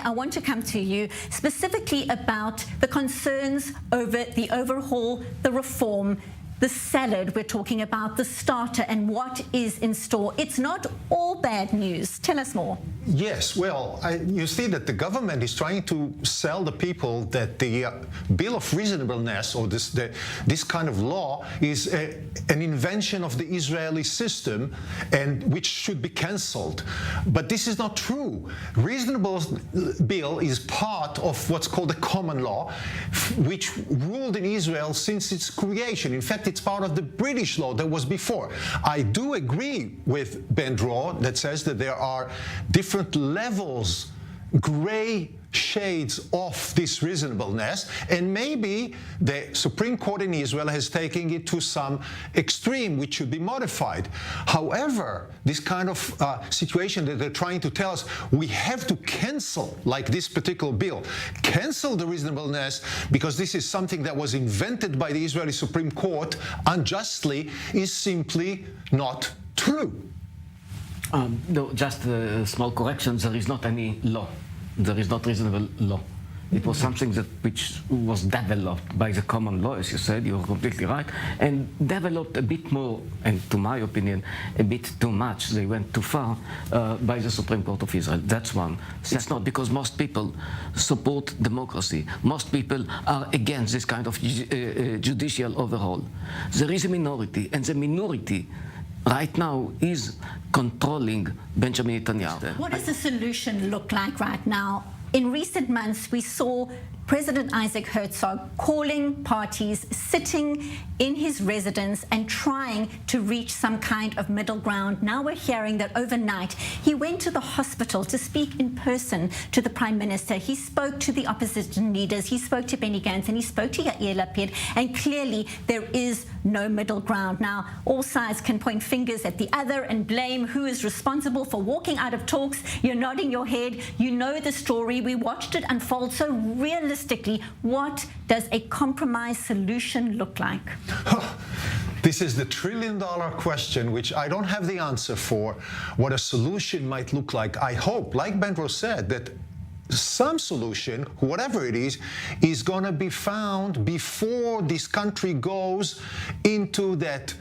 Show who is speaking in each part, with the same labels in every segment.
Speaker 1: I want to come to you specifically about the concerns over the overhaul, the reform, the salad we're talking about, the starter, and what is in store. It's not all bad news. Tell us more.
Speaker 2: Yes, well, you see that the government is trying to sell the people that the Bill of Reasonableness, or this kind of law, is an invention of the Israeli system, and which should be cancelled. But this is not true. Reasonable bill is part of what's called the common law, which ruled in Israel since its creation. In fact, it's part of the British law that was before. I do agree with Dror that says that there are different levels, gray shades of this reasonableness, and maybe the Supreme Court in Israel has taken it to some extreme which should be modified. However, this kind of situation that they're trying to tell us we have to cancel, like this particular bill, cancel the reasonableness because this is something that was invented by the Israeli Supreme Court unjustly, is simply not true.
Speaker 3: No, just a small correction. There is not any law. There is not reasonable law. It was something which was developed by the common law, as you said. You're completely right, and developed a bit more, and to my opinion, a bit too much. They went too far by the Supreme Court of Israel. That's one. It's not because most people support democracy. Most people are against this kind of judicial overhaul. There is a minority, and the minority right now is controlling Benjamin Netanyahu.
Speaker 1: What does the solution look like right now? In recent months, we saw President Isaac Herzog calling parties, sitting in his residence and trying to reach some kind of middle ground. Now we're hearing that overnight he went to the hospital to speak in person to the Prime Minister. He spoke to the opposition leaders. He spoke to Benny Gantz and he spoke to Yair Lapid. And clearly there is no middle ground. Now all sides can point fingers at the other and blame who is responsible for walking out of talks. You're nodding your head. You know the story. We watched it unfold so realistically. What does a compromise solution look like?
Speaker 2: This is the trillion-dollar question, which I don't have the answer for, what a solution might look like. I hope, like Dror said, that some solution, whatever it is going to be found before this country goes into that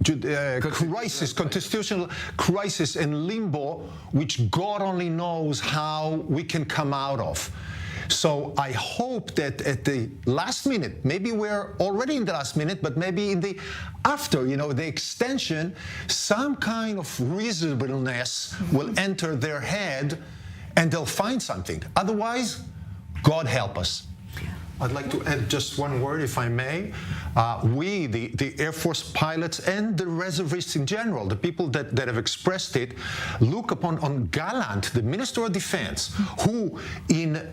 Speaker 2: constitutional crisis and limbo, which God only knows how we can come out of. So I hope that at the last minute, maybe we're already in the last minute, but maybe in the after, the extension, some kind of reasonableness will enter their head and they'll find something. Otherwise, God help us. I'd like to add just one word, if I may. We, the Air Force pilots and the reservists in general, the people that have expressed it, look upon Gallant, the Minister of Defense, who in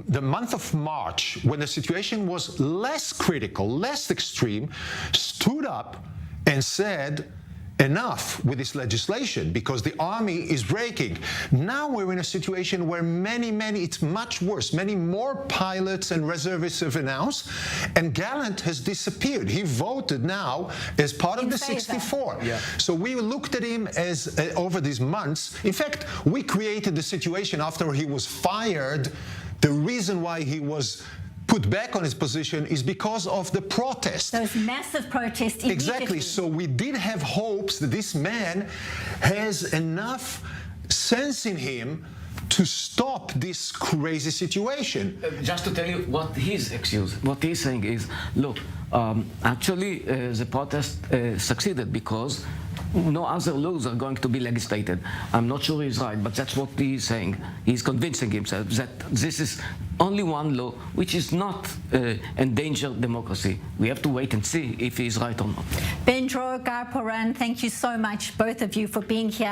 Speaker 2: the month of March, when the situation was less critical, less extreme, stood up and said, enough with this legislation because the army is breaking. Now we're in a situation where it's much worse. Many more pilots and reservists have announced, and Gallant has disappeared. He voted now as part of the 64. Yeah. So we looked at him as, over these months, in fact, we created the situation after he was fired. The reason why he was put back on his position is because of the protest.
Speaker 1: Those massive protests immediately.
Speaker 2: Exactly. So we did have hopes that this man has enough sense in him to stop this crazy situation.
Speaker 3: Just to tell you what he's saying is, look, actually the protest succeeded because no other laws are going to be legislated. I'm not sure he's right, but that's what he's saying. He's convincing himself that this is only one law which is not endanger democracy. We have to wait and see if he's right or not.
Speaker 1: Dror, Guy Poran, thank you so much, both of you, for being here.